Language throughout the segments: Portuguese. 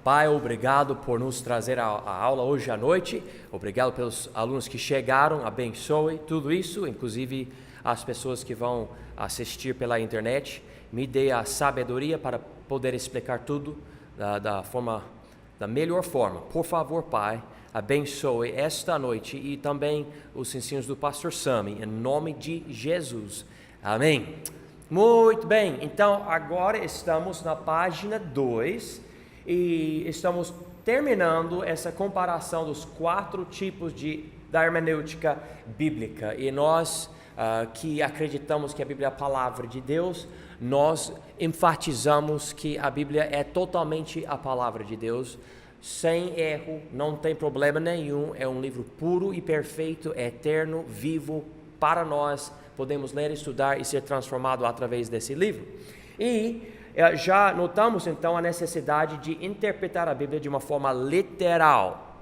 Pai, obrigado por nos trazer a aula hoje à noite. Obrigado pelos alunos que chegaram. Abençoe tudo isso, inclusive as pessoas que vão assistir pela internet. Me dê a sabedoria para poder explicar tudo da melhor forma. Por favor, Pai, abençoe esta noite e também os ensinos do Pastor Sami, em nome de Jesus. Amém. Muito bem, então agora estamos na página 2 e estamos terminando essa comparação dos 4 tipos da hermenêutica bíblica. E nós que acreditamos que a Bíblia é a palavra de Deus, nós enfatizamos que a Bíblia é totalmente a palavra de Deus, sem erro, não tem problema nenhum, é um livro puro e perfeito, eterno, vivo, para nós podemos ler, estudar e ser transformado através desse livro. E já notamos então a necessidade de interpretar a Bíblia de uma forma literal,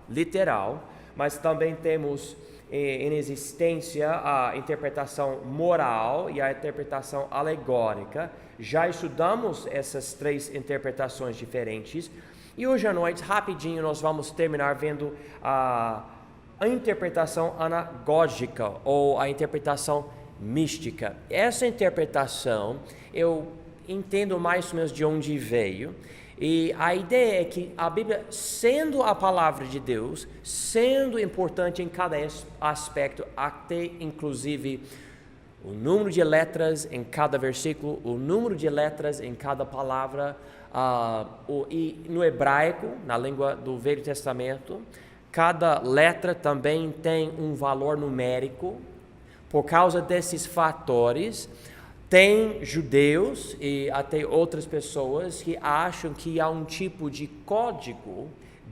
mas também temos em existência a interpretação moral e a interpretação alegórica. Já estudamos essas 3 interpretações diferentes e hoje à noite, rapidinho, nós vamos terminar vendo a interpretação anagógica ou a interpretação mística. Essa interpretação eu entendo mais ou menos de onde veio, e a ideia é que a Bíblia, sendo a palavra de Deus, sendo importante em cada aspecto, até inclusive o número de letras em cada versículo, o número de letras em cada palavra, e no hebraico, na língua do Velho Testamento, cada letra também tem um valor numérico. Por causa desses fatores, tem judeus e até outras pessoas que acham que há um tipo de código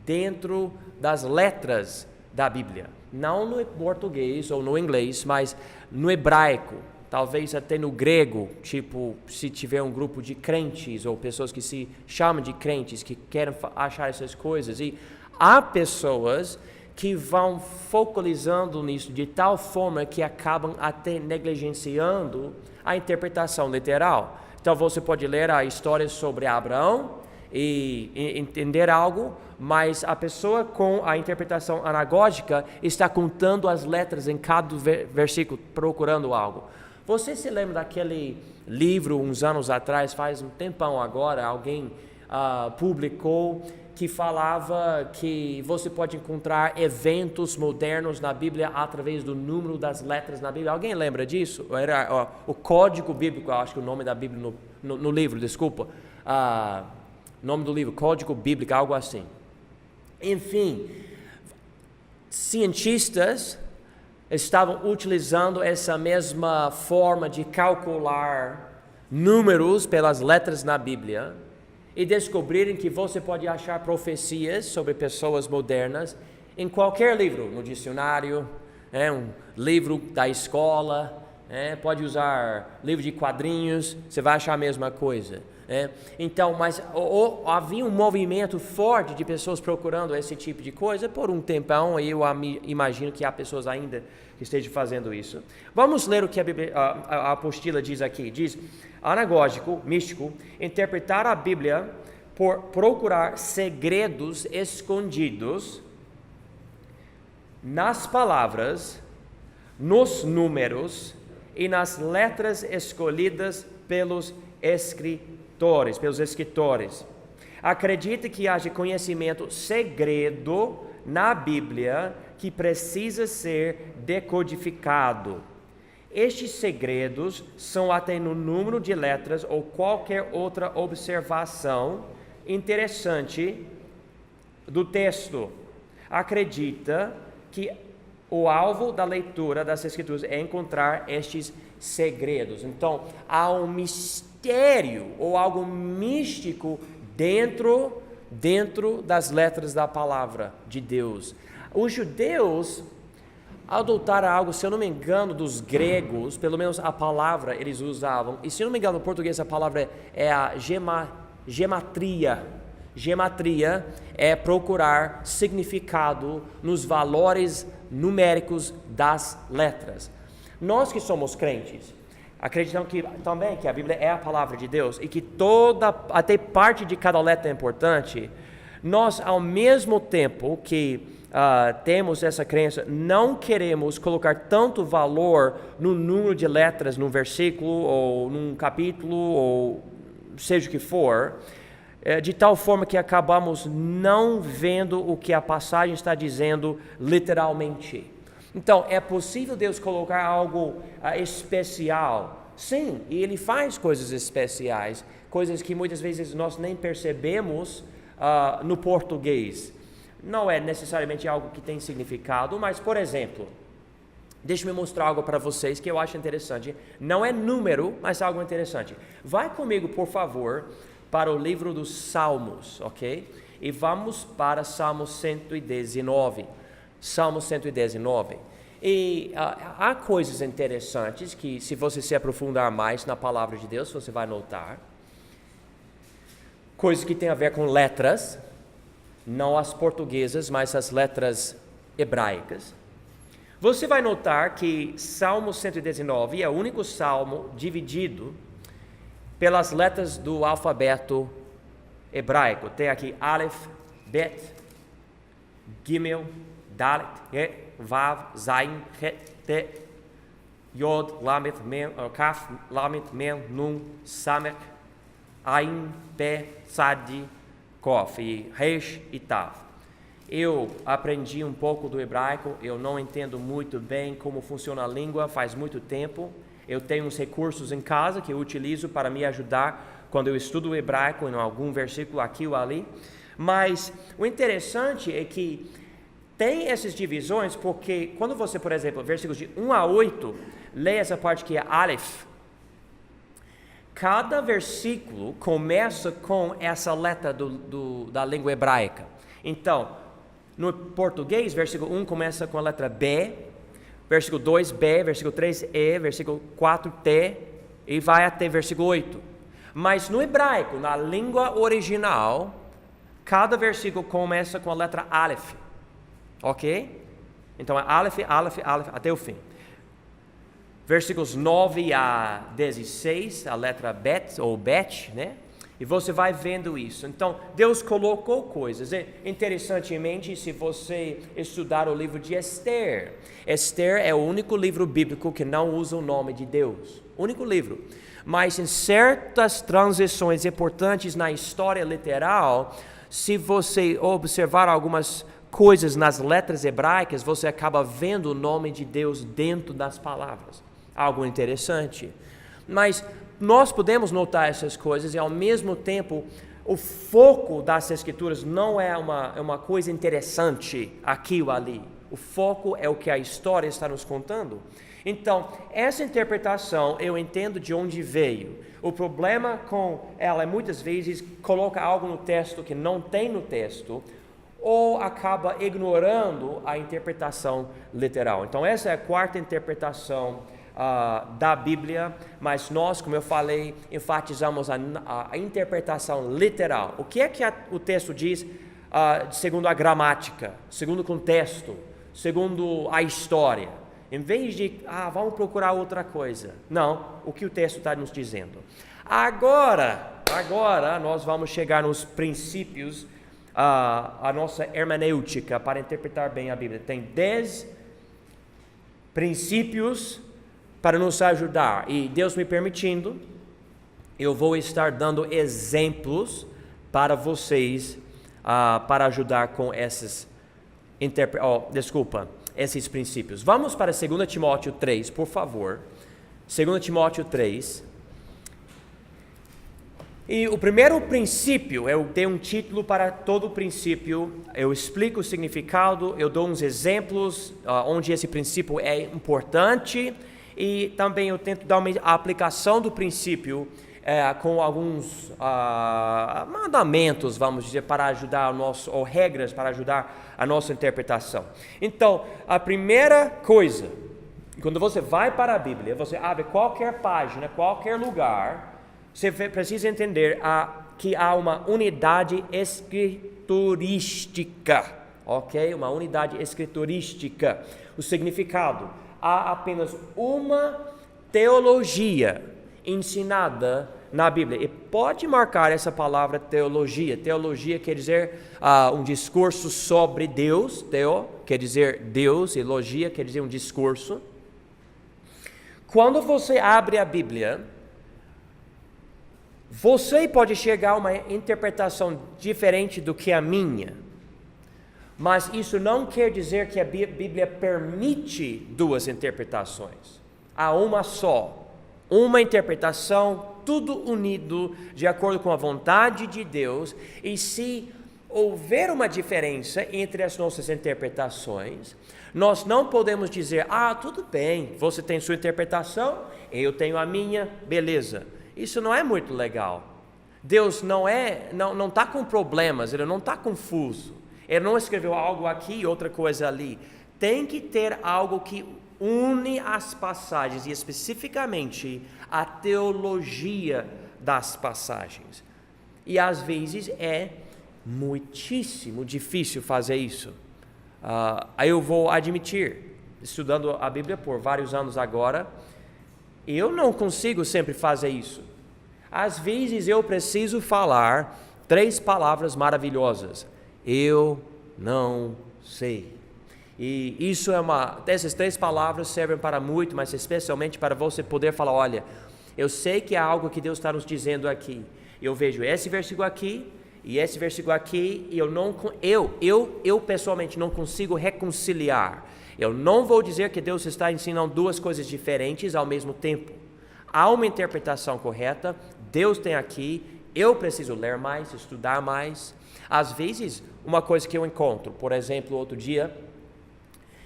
dentro das letras da Bíblia. Não no português ou no inglês, mas no hebraico, talvez até no grego, tipo, se tiver um grupo de crentes ou pessoas que se chamam de crentes, que querem achar essas coisas. E há pessoas que vão focalizando nisso de tal forma que acabam até negligenciando a interpretação literal. Então você pode ler a história sobre Abraão e entender algo, mas a pessoa com a interpretação anagógica está contando as letras em cada versículo, procurando algo. Você se lembra daquele livro uns anos atrás, faz um tempão agora, alguém publicou, que falava que você pode encontrar eventos modernos na Bíblia através do número das letras na Bíblia? Alguém lembra disso? Era o Código Bíblico, acho que o nome da Bíblia no livro, desculpa. Nome do livro, Código Bíblico, algo assim. Enfim, cientistas estavam utilizando essa mesma forma de calcular números pelas letras na Bíblia, e descobrirem que você pode achar profecias sobre pessoas modernas em qualquer livro, no dicionário, um livro da escola, pode usar livro de quadrinhos, você vai achar a mesma coisa. Então, mas havia um movimento forte de pessoas procurando esse tipo de coisa por um tempão, e eu imagino que há pessoas ainda que estejam fazendo isso. Vamos ler o que a apostila diz aqui. Diz: anagógico, místico, interpretar a Bíblia por procurar segredos escondidos nas palavras, nos números e nas letras escolhidas pelos escritores. Acredita que haja conhecimento segredo na Bíblia que precisa ser decodificado. Estes segredos são até no número de letras ou qualquer outra observação interessante do texto. Acredita que o alvo da leitura das Escrituras é encontrar estes segredos. Então, há um mistério ou algo místico dentro das letras da palavra de Deus. Os judeus adotaram algo, se eu não me engano, dos gregos, pelo menos a palavra eles usavam, e se eu não me engano no português a palavra é a gematria. Gematria é procurar significado nos valores numéricos das letras. Nós que somos crentes, acreditamos também que a Bíblia é a palavra de Deus e que até parte de cada letra é importante. Nós, ao mesmo tempo que temos essa crença, não queremos colocar tanto valor no número de letras num versículo, ou num capítulo, ou seja o que for, de tal forma que acabamos não vendo o que a passagem está dizendo literalmente. Então, é possível Deus colocar algo especial? Sim, e Ele faz coisas especiais, coisas que muitas vezes nós nem percebemos no português. Não é necessariamente algo que tem significado, mas, por exemplo, deixa eu mostrar algo para vocês que eu acho interessante. Não é número, mas é algo interessante. Vai comigo, por favor, para o livro dos Salmos, ok? E vamos para Salmo 119. Salmo 119. E há coisas interessantes que, se você se aprofundar mais na palavra de Deus, você vai notar. Coisas que têm a ver com letras, não as portuguesas, mas as letras hebraicas. Você vai notar que Salmo 119 é o único salmo dividido pelas letras do alfabeto hebraico. Tem aqui Aleph, Bet, Gimel, Dalet, He, Vav, Zayin, Het, Te, Yod, Lamet, Mem, Kaf, Lamet, Mem, Nun, Samek, Ain, Pe, Sadi, Kof, e Resh e Tav. Eu aprendi um pouco do hebraico, eu não entendo muito bem como funciona a língua faz muito tempo. Eu tenho uns recursos em casa que eu utilizo para me ajudar quando eu estudo o hebraico, em algum versículo aqui ou ali. Mas o interessante é que tem essas divisões porque quando você, por exemplo, versículos de 1 a 8, lê essa parte que é Aleph. Cada versículo começa com essa letra da língua hebraica. Então, no português, versículo 1 começa com a letra B, versículo 2, B, versículo 3, E, versículo 4, T, e vai até versículo 8. Mas no hebraico, na língua original, cada versículo começa com a letra Aleph. Ok? Então é Aleph, Aleph, Aleph, até o fim. Versículos 9 a 16, a letra Bet, ou Bet, né? E você vai vendo isso. Então, Deus colocou coisas. Interessantemente, se você estudar o livro de Esther, Esther é o único livro bíblico que não usa o nome de Deus. Único livro. Mas em certas transições importantes na história literal, se você observar algumas coisas nas letras hebraicas, você acaba vendo o nome de Deus dentro das palavras. Algo interessante. Mas nós podemos notar essas coisas e, ao mesmo tempo, o foco das Escrituras não é uma coisa interessante aqui ou ali. O foco é o que a história está nos contando. Então, essa interpretação eu entendo de onde veio. O problema com ela é muitas vezes coloca algo no texto que não tem no texto, ou acaba ignorando a interpretação literal. Então, essa é a quarta interpretação da Bíblia, mas nós, como eu falei, enfatizamos a interpretação literal. O que é que o texto diz segundo a gramática, segundo o contexto, segundo a história? Em vez de, vamos procurar outra coisa. Não, o que o texto está nos dizendo. Agora nós vamos chegar nos princípios, a nossa hermenêutica para interpretar bem a Bíblia. Tem 10 princípios para nos ajudar, e Deus me permitindo, eu vou estar dando exemplos para vocês, para ajudar com esses princípios. Vamos para 2 Timóteo 3, por favor. 2 Timóteo 3. E o primeiro princípio, eu tenho um título para todo o princípio, eu explico o significado, eu dou uns exemplos onde esse princípio é importante, e também eu tento dar uma aplicação do princípio com alguns mandamentos, vamos dizer, para ajudar ou regras para ajudar a nossa interpretação. Então, a primeira coisa, quando você vai para a Bíblia, você abre qualquer página, qualquer lugar, você precisa entender que há uma unidade escriturística, ok? Uma unidade escriturística. O significado: há apenas uma teologia ensinada na Bíblia. E pode marcar essa palavra teologia. Teologia quer dizer um discurso sobre Deus. Teo quer dizer Deus e logia quer dizer um discurso. Quando você abre a Bíblia, você pode chegar a uma interpretação diferente do que a minha. Mas isso não quer dizer que a Bíblia permite duas interpretações. Há uma só, uma interpretação, tudo unido de acordo com a vontade de Deus. E se houver uma diferença entre as nossas interpretações, nós não podemos dizer, tudo bem, você tem sua interpretação, eu tenho a minha, beleza. Isso não é muito legal. Deus não está com problemas, Ele não está confuso. Ele não escreveu algo aqui e outra coisa ali. Tem que ter algo que une as passagens e especificamente a teologia das passagens. E às vezes é muitíssimo difícil fazer isso. Eu vou admitir, estudando a Bíblia por vários anos agora, eu não consigo sempre fazer isso. Às vezes eu preciso falar 3 palavras maravilhosas. Eu não sei. E isso essas 3 palavras servem para muito, mas especialmente para você poder falar, olha, eu sei que há algo que Deus está nos dizendo aqui. Eu vejo esse versículo aqui e esse versículo aqui, e eu pessoalmente não consigo reconciliar. Eu não vou dizer que Deus está ensinando 2 coisas diferentes ao mesmo tempo. Há uma interpretação correta, Deus tem aqui, eu preciso ler mais, estudar mais. Às vezes, uma coisa que eu encontro, por exemplo, outro dia,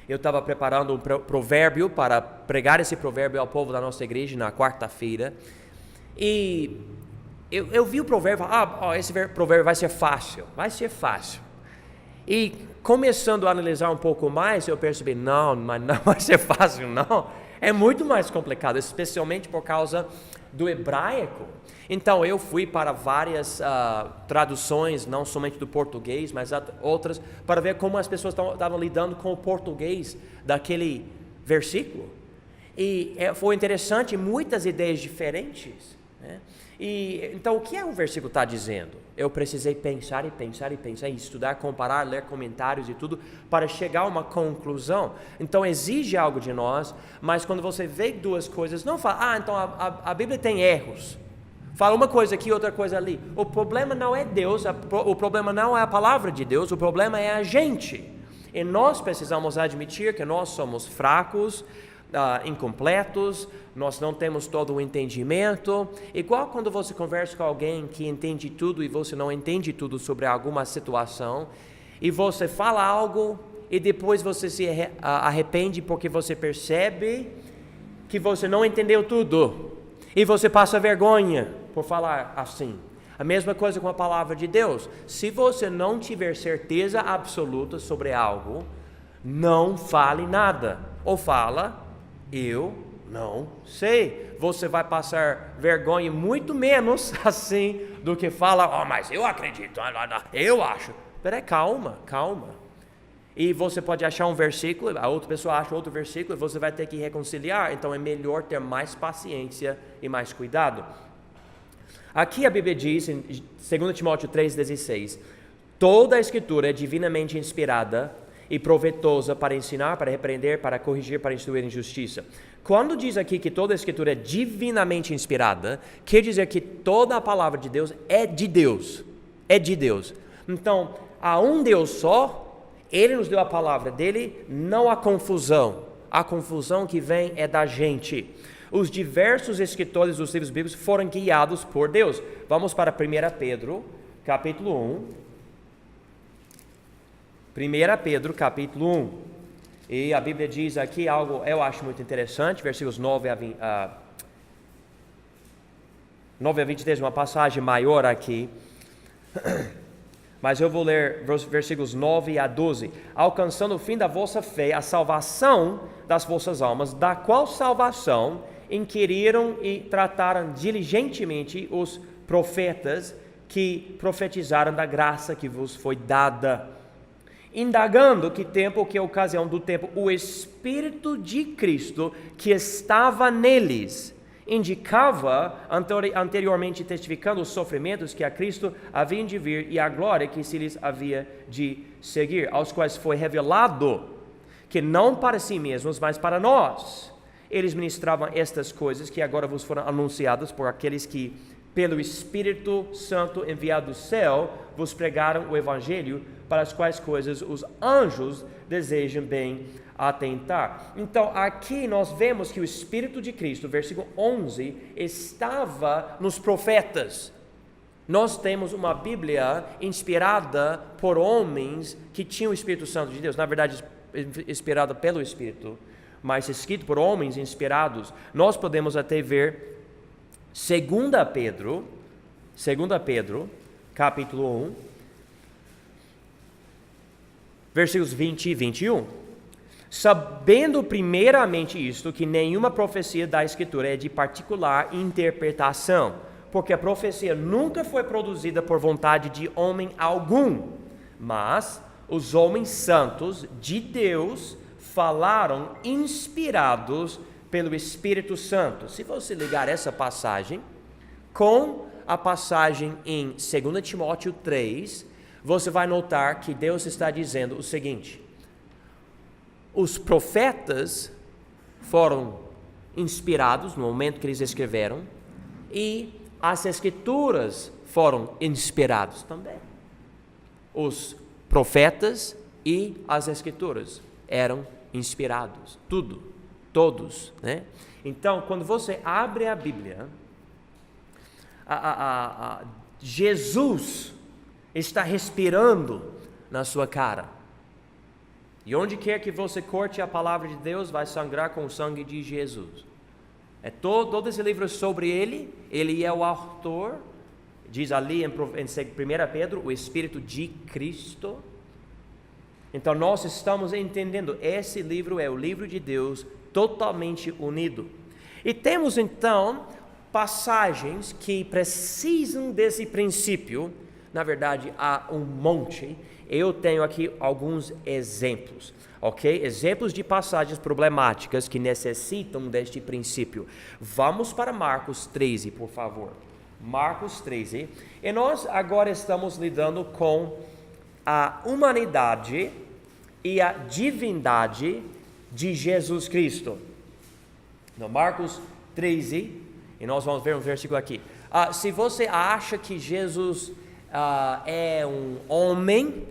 eu estava preparando um provérbio para pregar esse provérbio ao povo da nossa igreja na quarta-feira, e eu vi o provérbio, esse provérbio vai ser fácil. E começando a analisar um pouco mais, eu percebi, não vai ser fácil, não. É muito mais complicado, especialmente por causa do hebraico. Então eu fui para várias traduções, não somente do português, mas outras, para ver como as pessoas estavam lidando com o português daquele versículo. E foi interessante, muitas ideias diferentes, né? E então o que o versículo está dizendo? Eu precisei pensar e estudar, comparar, ler comentários e tudo para chegar a uma conclusão. Então exige algo de nós, mas quando você vê 2 coisas, não fala, então a Bíblia tem erros. Fala uma coisa aqui, outra coisa ali. O problema não é Deus, o problema não é a palavra de Deus, o problema é a gente. E nós precisamos admitir que nós somos fracos, incompletos, nós não temos todo o entendimento. Igual quando você conversa com alguém que entende tudo e você não entende tudo sobre alguma situação, e você fala algo e depois você se arrepende porque você percebe que você não entendeu tudo e você passa vergonha por falar assim. A mesma coisa com a palavra de Deus. Se você não tiver certeza absoluta sobre algo, não fale nada, ou fala, eu não sei. Você vai passar vergonha muito menos assim do que fala, mas eu acredito, eu acho. Peraí, calma. E você pode achar um versículo, a outra pessoa acha outro versículo, e você vai ter que reconciliar. Então é melhor ter mais paciência e mais cuidado. Aqui a Bíblia diz, em 2 Timóteo 3,16, toda a Escritura é divinamente inspirada e proveitosa para ensinar, para repreender, para corrigir, para instruir em justiça. Quando diz aqui que toda a Escritura é divinamente inspirada, quer dizer que toda a palavra de Deus é de Deus. É de Deus. Então, há um Deus só, Ele nos deu a palavra dele, não há confusão. A confusão que vem é da gente. Os diversos escritores dos livros bíblicos foram guiados por Deus. Vamos para 1 Pedro, capítulo 1. 1 Pedro, capítulo 1. E a Bíblia diz aqui algo, eu acho muito interessante, versículos 9 a 23, uma passagem maior aqui. Mas eu vou ler versículos 9 a 12. Alcançando o fim da vossa fé, a salvação das vossas almas, da qual salvação inquiriram e trataram diligentemente os profetas que profetizaram da graça que vos foi dada, indagando que tempo, que ocasião do tempo, o Espírito de Cristo que estava neles indicava anteriormente testificando os sofrimentos que a Cristo havia de vir e a glória que se lhes havia de seguir, aos quais foi revelado que não para si mesmos, mas para nós, eles ministravam estas coisas que agora vos foram anunciadas por aqueles que, pelo Espírito Santo enviado do céu, vos pregaram o Evangelho, para as quais coisas os anjos desejam bem atentar. Então, aqui nós vemos que o Espírito de Cristo, versículo 11, estava nos profetas. Nós temos uma Bíblia inspirada por homens que tinham o Espírito Santo de Deus, na verdade, inspirada pelo Espírito, mas escrito por homens inspirados. Nós podemos até ver 2 Pedro, capítulo 1, versículos 20 e 21. Sabendo primeiramente isto, que nenhuma profecia da Escritura é de particular interpretação, porque a profecia nunca foi produzida por vontade de homem algum, mas os homens santos de Deus falaram inspirados pelo Espírito Santo. Se você ligar essa passagem com a passagem em 2 Timóteo 3, você vai notar que Deus está dizendo o seguinte: os profetas foram inspirados no momento que eles escreveram e as Escrituras foram inspiradas também. Os profetas e as Escrituras eram inspirados, todos, né? Então, quando você abre a Bíblia, Jesus está respirando na sua cara. E onde quer que você corte a palavra de Deus, vai sangrar com o sangue de Jesus. Todo esse livro sobre ele é o autor, diz ali em 1 Pedro, o Espírito de Cristo. Então nós estamos entendendo, esse livro é o livro de Deus totalmente unido. E temos então passagens que precisam desse princípio. Na verdade, há um monte. Eu tenho aqui alguns exemplos, ok? Exemplos de passagens problemáticas que necessitam deste princípio. Vamos para Marcos 13, por favor. Marcos 13. E nós agora estamos lidando com a humanidade e a divindade de Jesus Cristo. No Marcos 13, e nós vamos ver um versículo aqui. Se você acha que Jesus é um homem,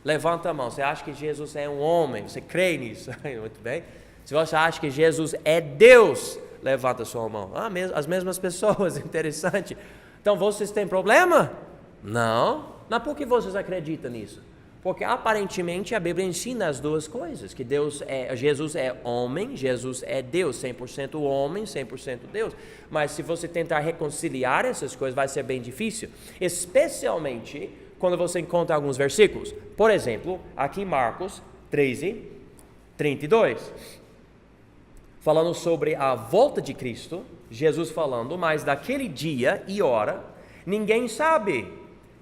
levanta a mão. Você acha que Jesus é um homem? Você crê nisso? Muito bem. Se você acha que Jesus é Deus, levanta a sua mão. As mesmas pessoas, interessante. Então vocês têm problema? Não. Mas por que vocês acreditam nisso? Porque aparentemente a Bíblia ensina as duas coisas, que Jesus é homem, Jesus é Deus, 100% homem, 100% Deus. Mas se você tentar reconciliar essas coisas, vai ser bem difícil, especialmente quando você encontra alguns versículos. Por exemplo, aqui em Marcos 13, 32, falando sobre a volta de Cristo, Jesus falando, mas daquele dia e hora, ninguém sabe,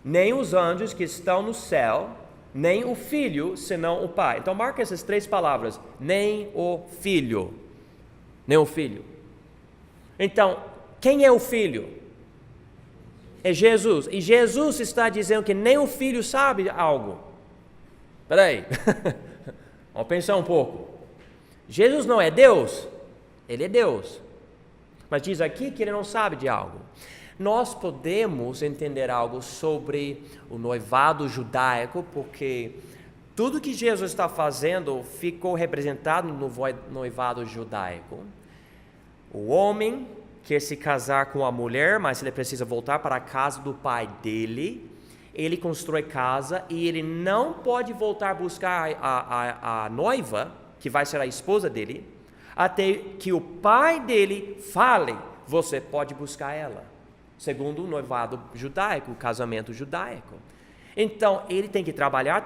nem os anjos que estão no céu, nem o Filho, senão o Pai. Então marca essas três palavras, nem o Filho, nem o Filho. Então, quem é o Filho? É Jesus, e Jesus está dizendo que nem o Filho sabe algo. Espera aí, vamos pensar um pouco. Jesus não é Deus? Ele é Deus, mas diz aqui que ele não sabe de algo. Nós podemos entender algo sobre o noivado judaico, porque tudo que Jesus está fazendo ficou representado no noivado judaico. O homem quer se casar com a mulher, mas ele precisa voltar para a casa do pai dele. Ele constrói casa e ele não pode voltar a buscar a noiva, que vai ser a esposa dele, até que o pai dele fale, você pode buscar ela. Segundo o noivado judaico, o casamento judaico. Então, ele tem que trabalhar.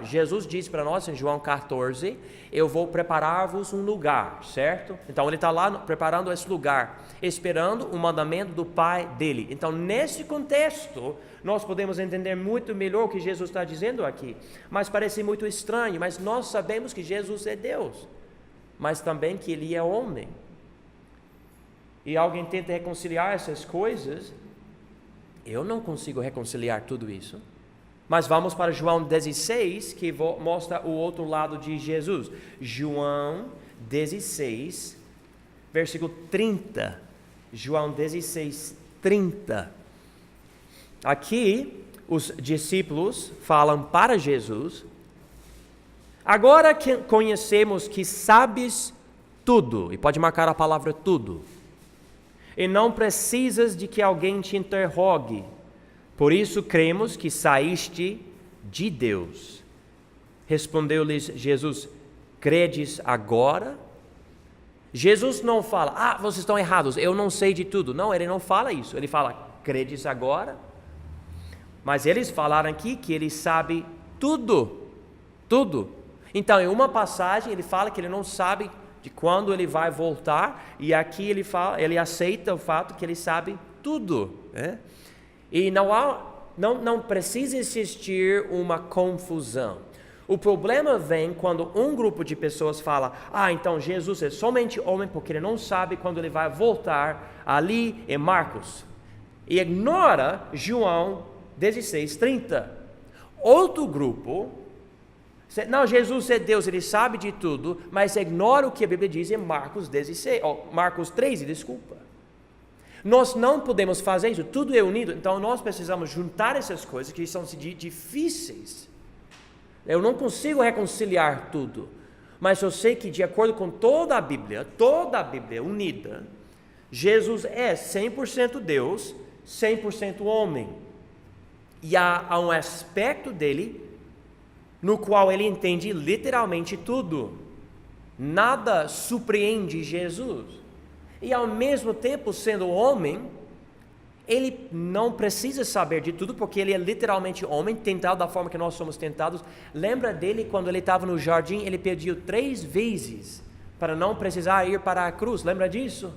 Jesus disse para nós em João 14, eu vou preparar-vos um lugar, certo? Então, ele está lá preparando esse lugar, esperando o mandamento do Pai dele. Então, nesse contexto, nós podemos entender muito melhor o que Jesus está dizendo aqui. Mas parece muito estranho, mas nós sabemos que Jesus é Deus, mas também que ele é homem. e alguém tenta reconciliar essas coisas, eu não consigo reconciliar tudo isso. Mas vamos para João 16, que mostra o outro lado de Jesus. João 16, versículo 30. João 16, 30. Aqui, os discípulos falam para Jesus: agora que conhecemos que sabes tudo, e pode marcar a palavra tudo, e não precisas de que alguém te interrogue, por isso cremos que saíste de Deus. Respondeu-lhes Jesus: credes agora? Jesus não fala: vocês estão errados, eu não sei de tudo. Não, ele não fala isso. Ele fala: credes agora? Mas eles falaram aqui que ele sabe tudo, tudo. Então, em uma passagem, ele fala que ele não sabe de quando ele vai voltar, e aqui ele aceita o fato que ele sabe tudo, né? E não precisa existir uma confusão. O problema vem quando um grupo de pessoas fala: então Jesus é somente homem porque ele não sabe quando ele vai voltar, ali em Marcos, e ignora João 16, 30. Outro grupo: não, Jesus é Deus, ele sabe de tudo, mas ignora o que a Bíblia diz em Marcos 16, Marcos 13, desculpa. Nós não podemos fazer isso, tudo é unido. Então nós precisamos juntar essas coisas que são difíceis. Eu não consigo reconciliar tudo, mas eu sei que de acordo com toda a Bíblia unida, Jesus é 100% Deus, 100% homem. E há um aspecto dele no qual ele entende literalmente tudo. Nada surpreende Jesus. E ao mesmo tempo, sendo homem, ele não precisa saber de tudo, porque ele é literalmente homem, tentado da forma que nós somos tentados. Lembra dele quando ele estava no jardim, ele pediu 3 vezes para não precisar ir para a cruz, lembra disso?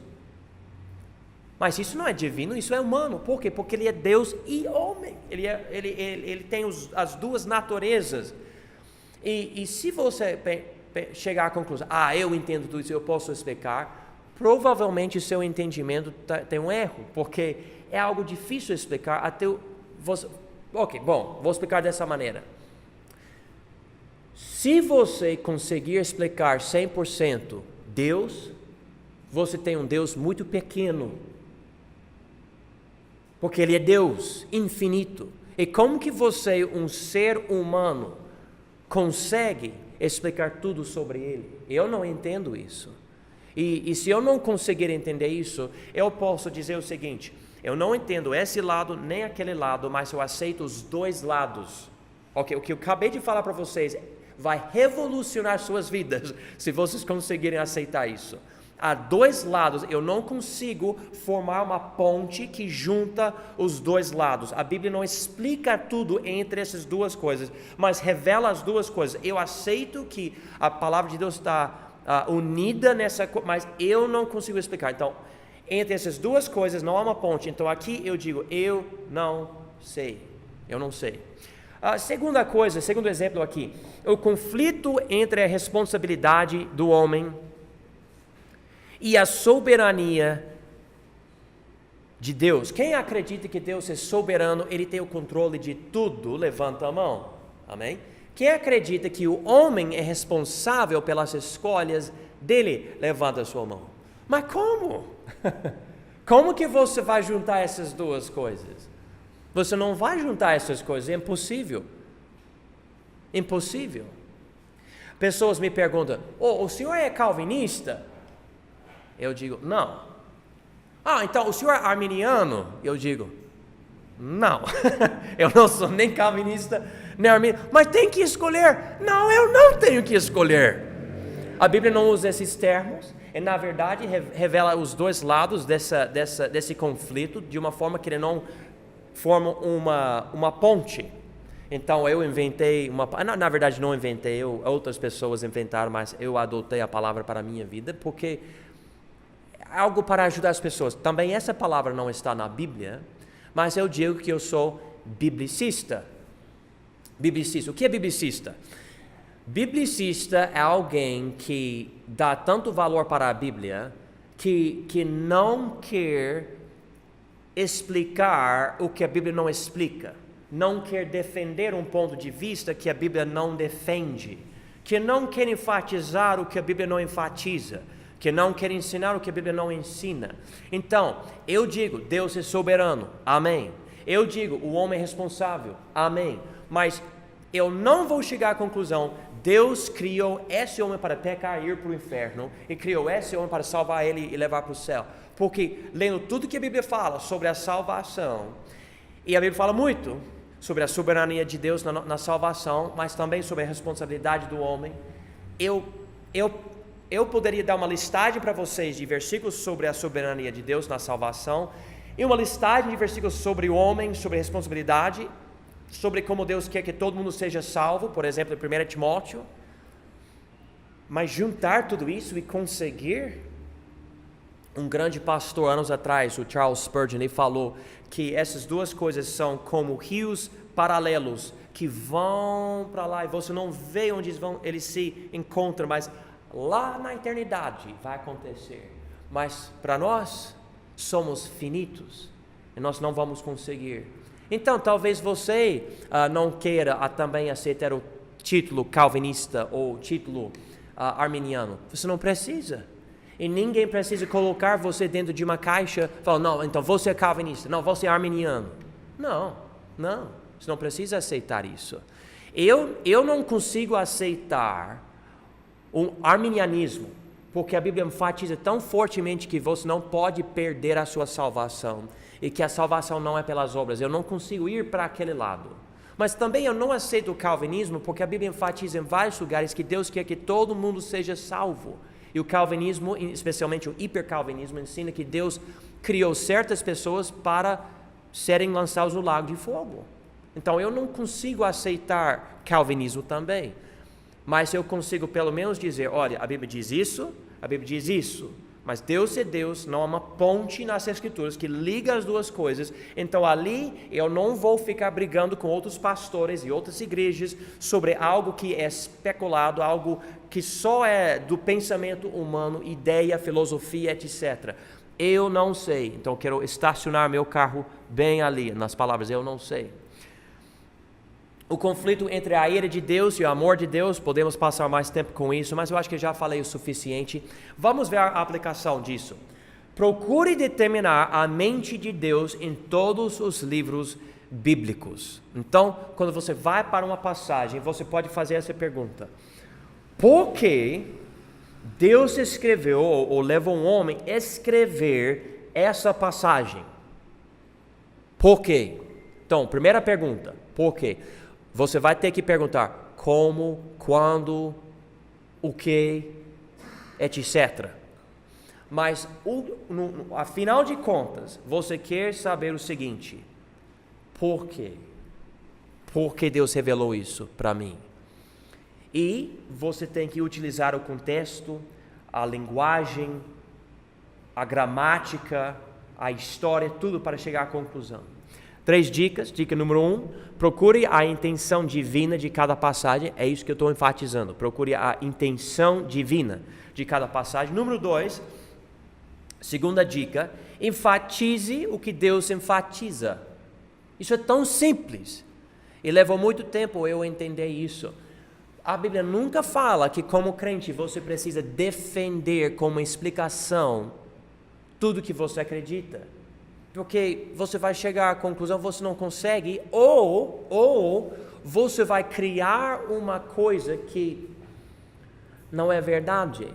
Mas isso não é divino, isso é humano. Por quê? Porque ele é Deus e homem, ele tem as duas naturezas. E se você chegar à conclusão: eu entendo tudo isso, eu posso explicar, provavelmente o seu entendimento tem um erro, porque é algo difícil explicar até você. Vou explicar dessa maneira. Se você conseguir explicar 100% Deus, você tem um Deus muito pequeno, porque Ele é Deus infinito. E como que você, um ser humano, consegue explicar tudo sobre Ele? Eu não entendo isso. E se eu não conseguir entender isso, eu posso dizer o seguinte: eu não entendo esse lado nem aquele lado, mas eu aceito os dois lados. O que eu acabei de falar para vocês vai revolucionar suas vidas, se vocês conseguirem aceitar isso. Há dois lados, eu não consigo formar uma ponte que junta os dois lados. A Bíblia não explica tudo entre essas duas coisas, mas revela as duas coisas. Eu aceito que a palavra de Deus está unida nessa coisa, mas eu não consigo explicar. Então, entre essas duas coisas não há uma ponte. Então aqui eu digo: eu não sei. Segunda coisa, segundo exemplo aqui, o conflito entre a responsabilidade do homem e a soberania de Deus. Quem acredita que Deus é soberano, Ele tem o controle de tudo, levanta a mão. Amém? Quem acredita que o homem é responsável pelas escolhas dele, levanta a sua mão. Mas como? Como que você vai juntar essas duas coisas? Você não vai juntar essas coisas, é impossível. Impossível. Pessoas me perguntam: o senhor é calvinista? Eu digo: não. Então o senhor é arminiano? Eu digo: não. Eu não sou nem calvinista, nem arminiano. Mas tem que escolher. Não, eu não tenho que escolher. A Bíblia não usa esses termos. E na verdade revela os dois lados desse conflito de uma forma que ele não forma uma ponte. Então eu inventei na verdade não inventei, outras pessoas inventaram, mas eu adotei a palavra para a minha vida, porque é algo para ajudar as pessoas. Também essa palavra não está na Bíblia, mas eu digo que eu sou biblicista. Biblicista, o que é biblicista? Biblicista é alguém que dá tanto valor para a Bíblia que não quer explicar o que a Bíblia não explica, não quer defender um ponto de vista que a Bíblia não defende, que não quer enfatizar o que a Bíblia não enfatiza, que não quer ensinar o que a Bíblia não ensina. Então, eu digo, Deus é soberano, amém. Eu digo, o homem é responsável, amém. Mas eu não vou chegar à conclusão, Deus criou esse homem para pecar e ir para o inferno, e criou esse homem para salvar ele e levar para o céu. Porque lendo tudo que a Bíblia fala sobre a salvação, e a Bíblia fala muito sobre a soberania de Deus na salvação, mas também sobre a responsabilidade do homem, eu poderia dar uma listagem para vocês de versículos sobre a soberania de Deus na salvação, e uma listagem de versículos sobre o homem, sobre a responsabilidade, sobre como Deus quer que todo mundo seja salvo, por exemplo, em 1 Timóteo. Mas juntar tudo isso e conseguir, um grande pastor anos atrás, o Charles Spurgeon, ele falou que essas duas coisas são como rios paralelos que vão para lá e você não vê onde eles se encontram, mas lá na eternidade vai acontecer. Mas para nós somos finitos e nós não vamos conseguir. Então talvez você não queira também aceitar o título calvinista ou título arminiano. Você não precisa. E ninguém precisa colocar você dentro de uma caixa e falar, não, então você é calvinista, não, você é arminiano. Não, você não precisa aceitar isso. Eu não consigo aceitar o arminianismo, porque a Bíblia enfatiza tão fortemente que você não pode perder a sua salvação, e que a salvação não é pelas obras. Eu não consigo ir para aquele lado. Mas também eu não aceito o calvinismo, porque a Bíblia enfatiza em vários lugares que Deus quer que todo mundo seja salvo. E o calvinismo, especialmente o hipercalvinismo, ensina que Deus criou certas pessoas para serem lançados no lago de fogo. Então eu não consigo aceitar calvinismo também. Mas eu consigo pelo menos dizer, olha, a Bíblia diz isso, a Bíblia diz isso. Mas Deus é Deus, não há uma ponte nas Escrituras que liga as duas coisas. Então ali eu não vou ficar brigando com outros pastores e outras igrejas sobre algo que é especulado, algo que só é do pensamento humano, ideia, filosofia, etc. Eu não sei, então eu quero estacionar meu carro bem ali, nas palavras eu não sei. O conflito entre a ira de Deus e o amor de Deus, podemos passar mais tempo com isso, mas eu acho que já falei o suficiente. Vamos ver a aplicação disso. Procure determinar a mente de Deus em todos os livros bíblicos. Então, quando você vai para uma passagem, você pode fazer essa pergunta: por que Deus escreveu ou levou um homem a escrever essa passagem? Por quê? Então, primeira pergunta, por quê? Você vai ter que perguntar como, quando, o que, etc. Mas, afinal de contas, você quer saber o seguinte: por quê? Por que Deus revelou isso para mim? E você tem que utilizar o contexto, a linguagem, a gramática, a história, tudo para chegar à conclusão. 3 dicas. Dica número 1, procure a intenção divina de cada passagem. É isso que eu estou enfatizando. Procure a intenção divina de cada passagem. Número 2, segunda dica, enfatize o que Deus enfatiza. Isso é tão simples. E levou muito tempo eu entender isso. A Bíblia nunca fala que como crente você precisa defender como explicação tudo que você acredita. Porque você vai chegar à conclusão, você não consegue, ou você vai criar uma coisa que não é verdade,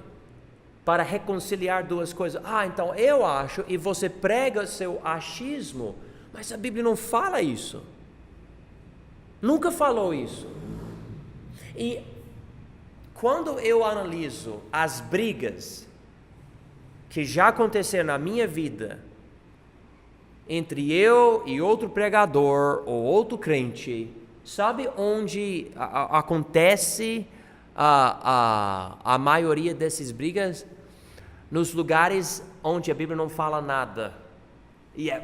para reconciliar duas coisas. Então eu acho, e você prega seu achismo, mas a Bíblia não fala isso. Nunca falou isso. E quando eu analiso as brigas que já aconteceram na minha vida, entre eu e outro pregador ou outro crente, sabe onde acontece a maioria dessas brigas? Nos lugares onde a Bíblia não fala nada. E é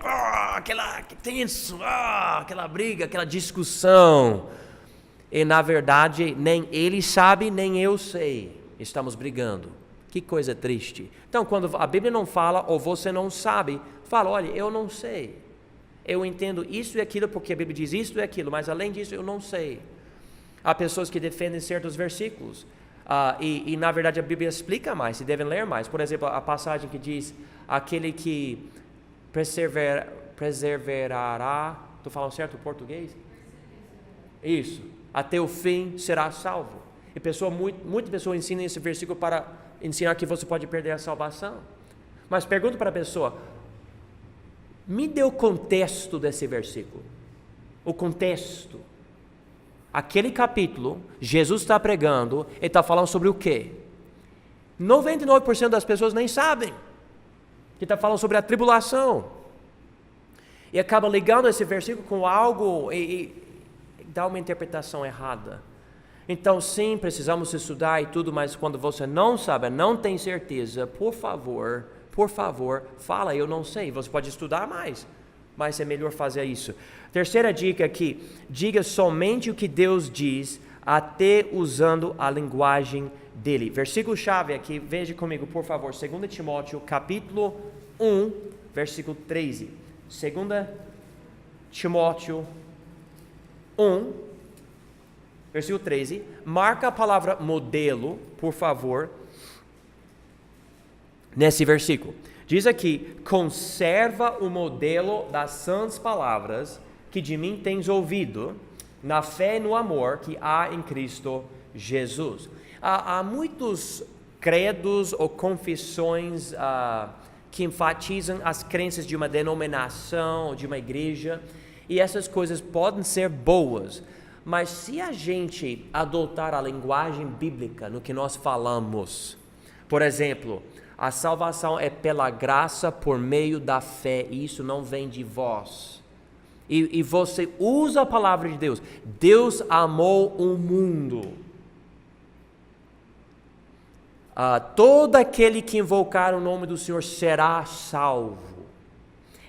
aquela tenso, aquela briga, aquela discussão. E na verdade nem ele sabe, nem eu sei. Estamos brigando. Que coisa triste. Então, quando a Bíblia não fala ou você não sabe, fala, olha, eu não sei. Eu entendo isso e aquilo porque a Bíblia diz isso e aquilo, mas além disso eu não sei. Há pessoas que defendem certos versículos e na verdade a Bíblia explica mais, se devem ler mais. Por exemplo, a passagem que diz, aquele que perseverará, estou falando certo o português? Isso, até o fim será salvo. E muitas pessoas ensinam esse versículo para ensinar que você pode perder a salvação. Mas pergunto para a pessoa, me dê o contexto desse versículo. O contexto. Aquele capítulo, Jesus está pregando, ele está falando sobre o quê? 99% das pessoas nem sabem. Que está falando sobre a tribulação. E acaba ligando esse versículo com algo e dá uma interpretação errada. Então sim, precisamos estudar e tudo, mas quando você não sabe, não tem certeza, por favor, fala, eu não sei. Você pode estudar mais, mas é melhor fazer isso. Terceira dica aqui, diga somente o que Deus diz, até usando a linguagem dele. Versículo chave aqui, veja comigo, por favor, 2 Timóteo, capítulo 1, versículo 13. 2 Timóteo 1, versículo 13, marca a palavra modelo, por favor, nesse versículo. Diz aqui, conserva o modelo das sãs palavras que de mim tens ouvido, na fé e no amor que há em Cristo Jesus. Há muitos credos ou confissões que enfatizam as crenças de uma denominação, de uma igreja, e essas coisas podem ser boas, mas se a gente adotar a linguagem bíblica no que nós falamos, por exemplo, a salvação é pela graça por meio da fé, e isso não vem de vós, e você usa a palavra de Deus, Deus amou o mundo, todo aquele que invocar o nome do Senhor será salvo.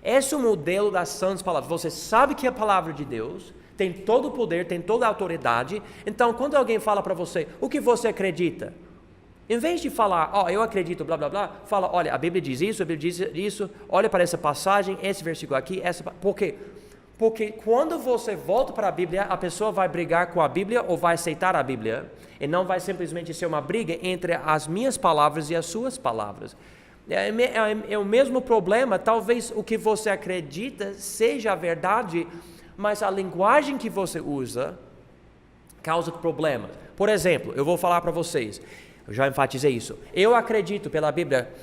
Esse é o modelo das santas palavras. Você sabe que é a palavra de Deus, tem todo o poder, tem toda a autoridade. Então, quando alguém fala para você, o que você acredita? Em vez de falar, eu acredito, blá, blá, blá, fala, olha, a Bíblia diz isso, a Bíblia diz isso, olha para essa passagem, esse versículo aqui, por quê? Porque quando você volta para a Bíblia, a pessoa vai brigar com a Bíblia ou vai aceitar a Bíblia, e não vai simplesmente ser uma briga entre as minhas palavras e as suas palavras. É o mesmo problema, talvez o que você acredita seja a verdade, mas a linguagem que você usa causa problemas. Por exemplo, eu vou falar para vocês, eu já enfatizei isso, eu acredito pela Bíblia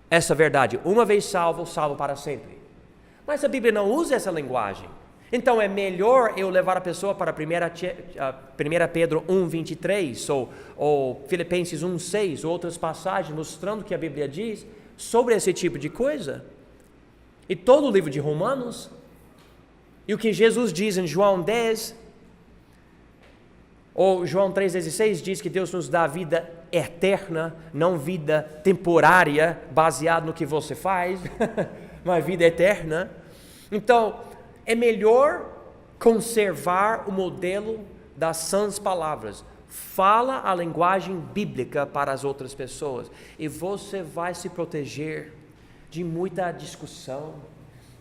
essa verdade, uma vez salvo, salvo para sempre. Mas a Bíblia não usa essa linguagem. Então é melhor eu levar a pessoa para 1 Pedro 1:23 ou Filipenses 1:6, outras passagens mostrando o que a Bíblia diz sobre esse tipo de coisa. E todo o livro de Romanos, e o que Jesus diz em João 10, ou João 3,16 diz que Deus nos dá vida eterna, não vida temporária, baseado no que você faz, mas vida eterna. Então, é melhor conservar o modelo das sãs palavras. Fala a linguagem bíblica para as outras pessoas e você vai se proteger de muita discussão.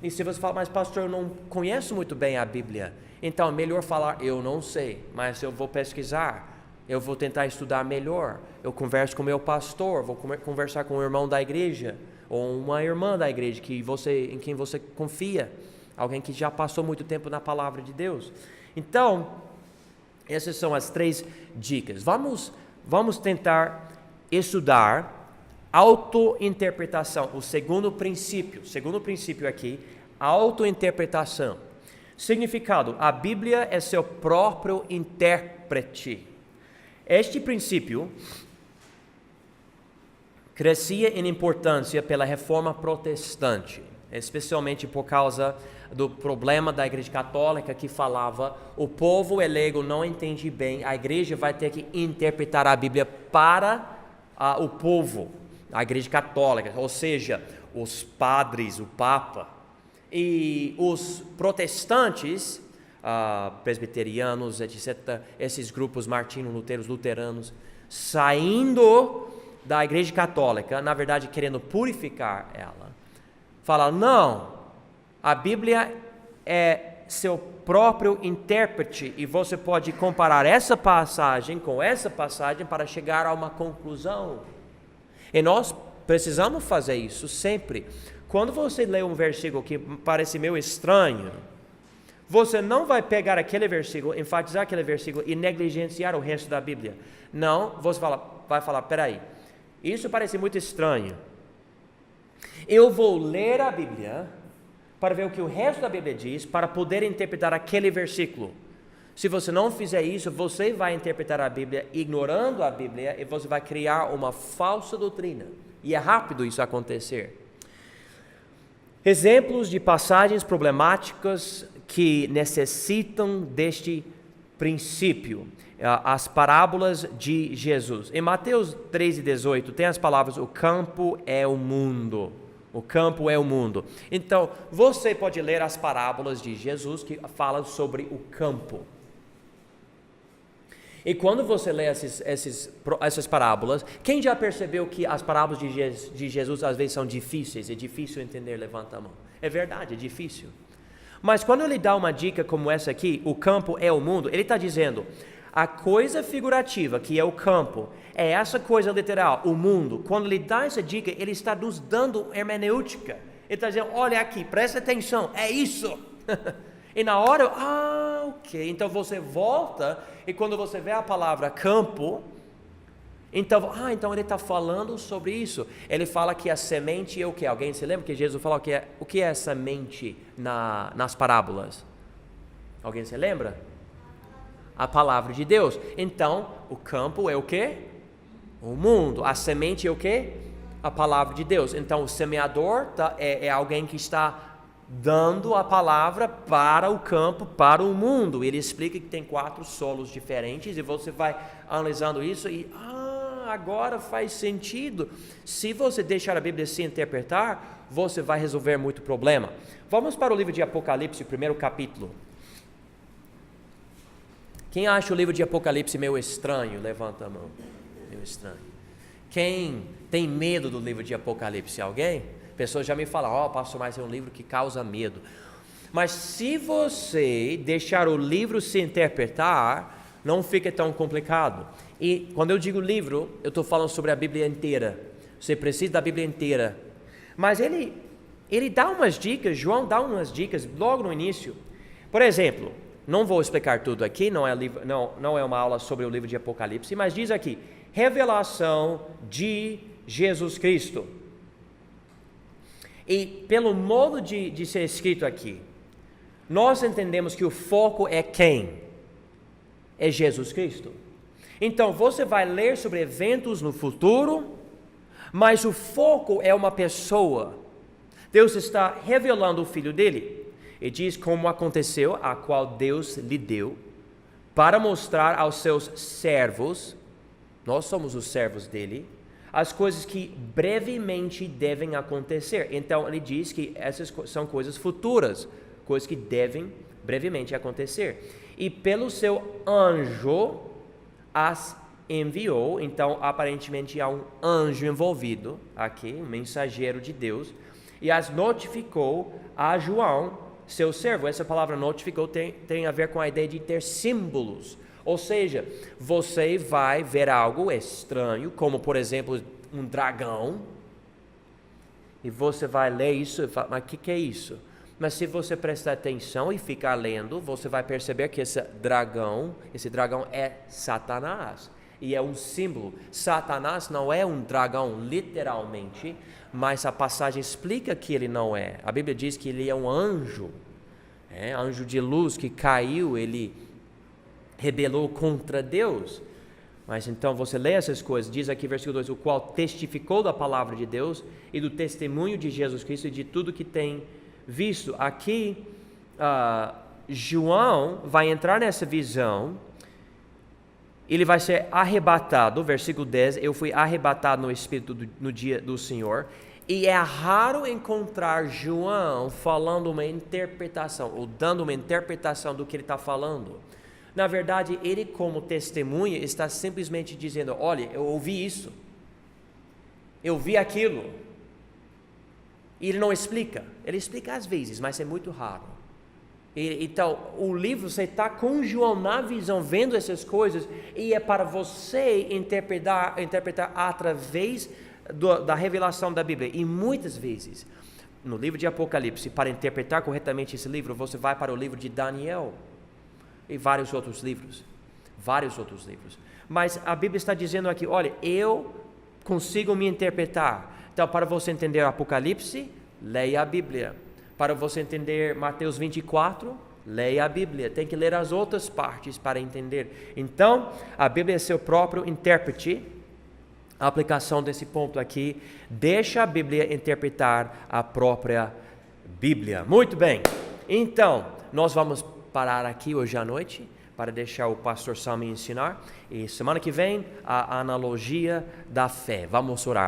E se você fala, mas pastor, eu não conheço muito bem a Bíblia, então é melhor falar, eu não sei, mas eu vou pesquisar, eu vou tentar estudar melhor, eu converso com o meu pastor, vou conversar com o irmão da igreja, ou uma irmã da igreja em quem você confia, alguém que já passou muito tempo na palavra de Deus. Então, essas são as 3 dicas. Vamos tentar estudar autointerpretação, o segundo princípio aqui, autointerpretação. Significado, a Bíblia é seu próprio intérprete. Este princípio crescia em importância pela Reforma Protestante, especialmente por causa do problema da Igreja Católica que falava, o povo leigo não entende bem, a Igreja vai ter que interpretar a Bíblia para o povo, a Igreja Católica, ou seja, os padres, o Papa, e os protestantes, presbiterianos, etc., esses grupos martino-luteranos, saindo da Igreja Católica, na verdade querendo purificar ela, fala, não, a Bíblia é seu próprio intérprete e você pode comparar essa passagem com essa passagem para chegar a uma conclusão. E nós precisamos fazer isso sempre. Quando você lê um versículo que parece meio estranho, você não vai pegar aquele versículo, enfatizar aquele versículo e negligenciar o resto da Bíblia. Não, você vai falar, peraí, isso parece muito estranho. Eu vou ler a Bíblia para ver o que o resto da Bíblia diz, para poder interpretar aquele versículo. Se você não fizer isso, você vai interpretar a Bíblia ignorando a Bíblia e você vai criar uma falsa doutrina. E é rápido isso acontecer. Exemplos de passagens problemáticas que necessitam deste princípio. As parábolas de Jesus. Em Mateus 13:18 tem as palavras, o campo é o mundo. O campo é o mundo. Então, você pode ler as parábolas de Jesus que falam sobre o campo. E quando você lê essas parábolas, quem já percebeu que as parábolas de Jesus às vezes são difíceis? É difícil entender, levanta a mão. É verdade, é difícil. Mas quando ele dá uma dica como essa aqui, o campo é o mundo, ele está dizendo, a coisa figurativa que é o campo, é essa coisa literal, o mundo. Quando ele dá essa dica, ele está nos dando hermenêutica. Ele está dizendo, olha aqui, presta atenção, é isso. E na hora, ok, então você volta e quando você vê a palavra campo, então ele está falando sobre isso. Ele fala que a semente é o que? Alguém se lembra que Jesus falou o que é semente nas parábolas? Alguém se lembra? A palavra de Deus. Então, o campo é o que? O mundo. A semente é o que? A palavra de Deus. Então, o semeador é alguém que está dando a palavra para o campo, para o mundo. Ele explica que tem 4 solos diferentes e você vai analisando isso e agora faz sentido. Se você deixar a Bíblia se interpretar, você vai resolver muito problema. Vamos para o livro de Apocalipse, primeiro capítulo. Quem acha o livro de Apocalipse meio estranho? Levanta a mão. Meio estranho. Quem tem medo do livro de Apocalipse? Alguém? Pessoas já me falam, pastor, mas é um livro que causa medo. Mas se você deixar o livro se interpretar, não fica tão complicado. E quando eu digo livro, eu estou falando sobre a Bíblia inteira. Você precisa da Bíblia inteira. Mas ele dá umas dicas, João dá umas dicas logo no início. Por exemplo, não vou explicar tudo aqui, não é uma aula sobre o livro de Apocalipse, mas diz aqui, revelação de Jesus Cristo. E pelo modo de ser escrito aqui, nós entendemos que o foco é quem? É Jesus Cristo. Então você vai ler sobre eventos no futuro, mas o foco é uma pessoa. Deus está revelando o Filho dele. E diz como aconteceu, a qual Deus lhe deu, para mostrar aos seus servos, nós somos os servos dele, as coisas que brevemente devem acontecer. Então ele diz que essas são coisas futuras, coisas que devem brevemente acontecer. E pelo seu anjo as enviou. Então aparentemente há um anjo envolvido aqui, um mensageiro de Deus, e as notificou a João, seu servo. Essa palavra notificou tem a ver com a ideia de ter símbolos. Ou seja, você vai ver algo estranho, como por exemplo um dragão, e você vai ler isso e fala, mas o que é isso? Mas se você prestar atenção e ficar lendo, você vai perceber que esse dragão é Satanás, e é um símbolo. Satanás não é um dragão literalmente, mas a passagem explica que ele não é. A Bíblia diz que ele é um anjo, anjo de luz que caiu, ele rebelou contra Deus. Mas então você lê essas coisas, diz aqui versículo 2, o qual testificou da palavra de Deus e do testemunho de Jesus Cristo e de tudo que tem visto. Aqui João vai entrar nessa visão, ele vai ser arrebatado, versículo 10, eu fui arrebatado no Espírito no dia do Senhor. E é raro encontrar João falando uma interpretação, ou dando uma interpretação do que ele está falando. Na verdade, ele como testemunha está simplesmente dizendo, olha, eu ouvi isso. eu vi aquilo. E ele não explica. Ele explica às vezes, mas é muito raro. Então, o livro, você está com João na visão, vendo essas coisas, e é para você interpretar através da revelação da Bíblia. E muitas vezes, no livro de Apocalipse, para interpretar corretamente esse livro, você vai para o livro de Daniel e vários outros livros. Mas a Bíblia está dizendo aqui, olha, eu consigo me interpretar. Então, para você entender Apocalipse, leia a Bíblia. Para você entender Mateus 24, leia a Bíblia. Tem que ler as outras partes para entender. Então, a Bíblia é seu próprio intérprete. A aplicação desse ponto aqui, deixa a Bíblia interpretar a própria Bíblia. Muito bem. Então, nós vamos parar aqui hoje à noite para deixar o pastor Sam me ensinar. E semana que vem, a analogia da fé. Vamos orar.